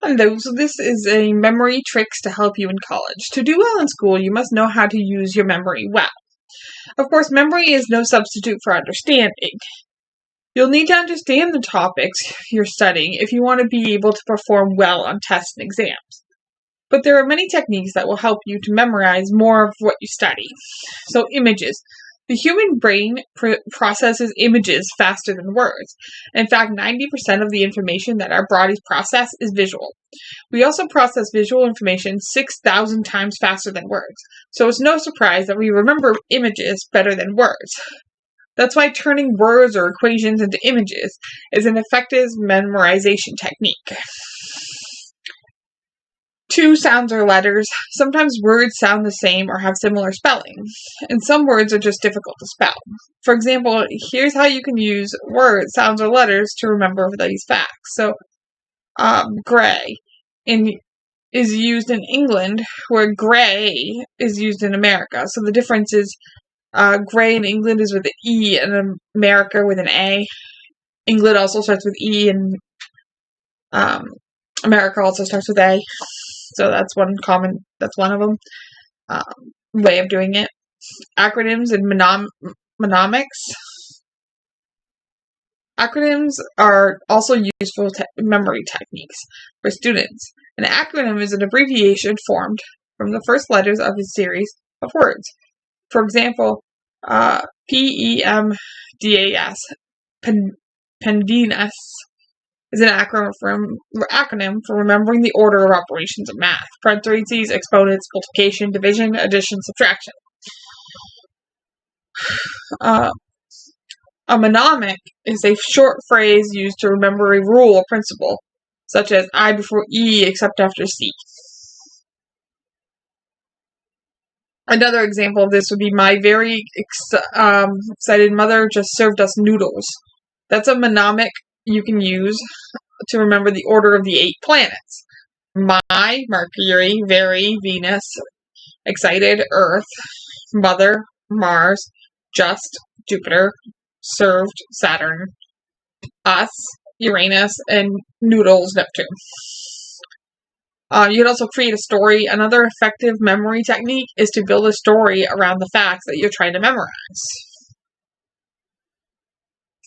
Hello, so this is a memory tricks to help you in college. To do well in school, you must know how to use your memory well. Of course, memory is no substitute for understanding. You'll need to understand the topics you're studying if you want to be able to perform well on tests and exams. But there are many techniques that will help you to memorize more of what you study. So, images. The human brain processes images faster than words. In fact, 90% of the information that our bodies process is visual. We also process visual information 6,000 times faster than words, so it's no surprise that we remember images better than words. That's why turning words or equations into images is an effective memorization technique. Two sounds or letters. Sometimes words sound the same or have similar spelling, and some words are just difficult to spell. For example, here's how you can use words, sounds, or letters to remember these facts. So, gray is used in England, where grey is used in America. So the difference is grey in England is with an E and America with an A. England also starts with E and America also starts with A. So that's one of them. Way of doing it. Acronyms and mnemonics. Acronyms are also useful memory techniques for students. An acronym is an abbreviation formed from the first letters of a series of words. For example, PEMDAS, PEMDAS, is an acronym for remembering the order of operations of math. Parentheses, exponents, multiplication, division, addition, subtraction. A mnemonic is a short phrase used to remember a rule or principle, such as I before E except after C. Another example of this would be my very excited mother just served us noodles. That's a mnemonic you can use to remember the order of the 8 planets. My, Mercury, very, Venus, excited, Earth, mother, Mars, just, Jupiter, served, Saturn, us, Uranus, and noodles, Neptune. You can also create a story. Another effective memory technique is to build a story around the facts that you're trying to memorize.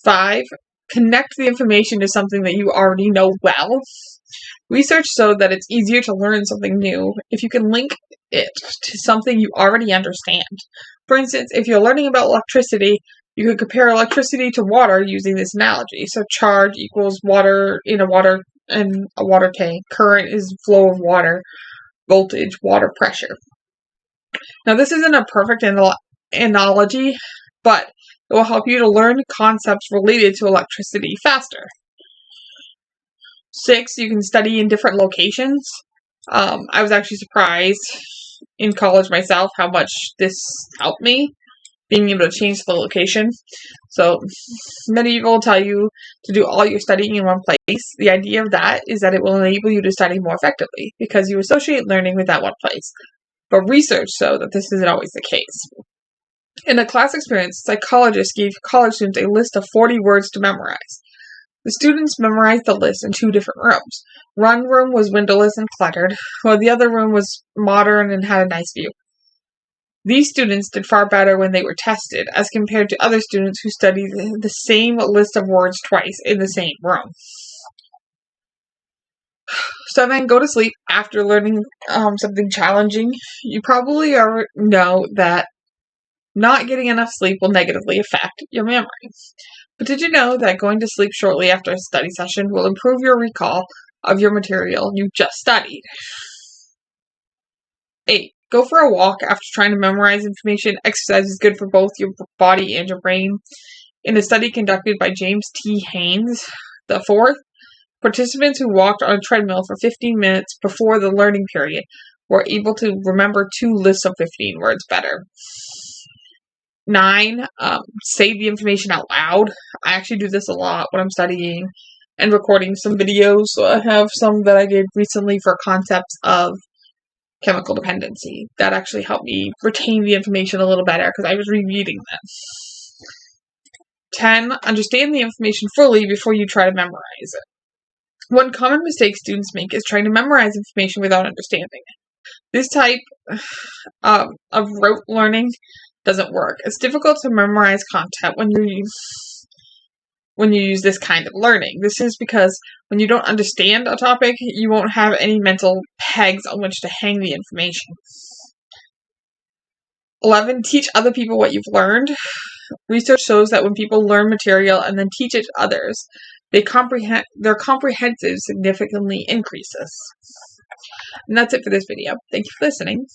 5. Connect the information to something that you already know well. Research showed that it's easier to learn something new if you can link it to something you already understand. For instance, if you're learning about electricity, you could compare electricity to water using this analogy. So charge equals water in a water tank. Current is flow of water. Voltage, water pressure. Now, this isn't a perfect analogy, but it will help you to learn concepts related to electricity faster. 6, you can study in different locations. I was actually surprised in college myself how much this helped me, being able to change the location. So many people will tell you to do all your studying in one place. The idea of that is that it will enable you to study more effectively because you associate learning with that one place. But research shows that this isn't always the case. In a class experience, psychologists gave college students a list of 40 words to memorize. The students memorized the list in 2 different rooms. One room was windowless and cluttered, while the other room was modern and had a nice view. These students did far better when they were tested, as compared to other students who studied the same list of words twice in the same room. 7, go to sleep after learning something challenging. You probably already know that not getting enough sleep will negatively affect your memory. But did you know that going to sleep shortly after a study session will improve your recall of your material you just studied? 8, go for a walk after trying to memorize information. Exercise is good for both your body and your brain. In a study conducted by James T. Haynes IV, participants who walked on a treadmill for 15 minutes before the learning period were able to remember 2 lists of 15 words better. 9, say the information out loud. I actually do this a lot when I'm studying and recording some videos. So I have some that I did recently for concepts of chemical dependency. That actually helped me retain the information a little better because I was rereading them. 10, understand the information fully before you try to memorize it. One common mistake students make is trying to memorize information without understanding. This type of rote learning doesn't work. It's difficult to memorize content when you use this kind of learning. This is because when you don't understand a topic, you won't have any mental pegs on which to hang the information. 11. Teach other people what you've learned. Research shows that when people learn material and then teach it to others, their comprehensive significantly increases. And that's it for this video. Thank you for listening.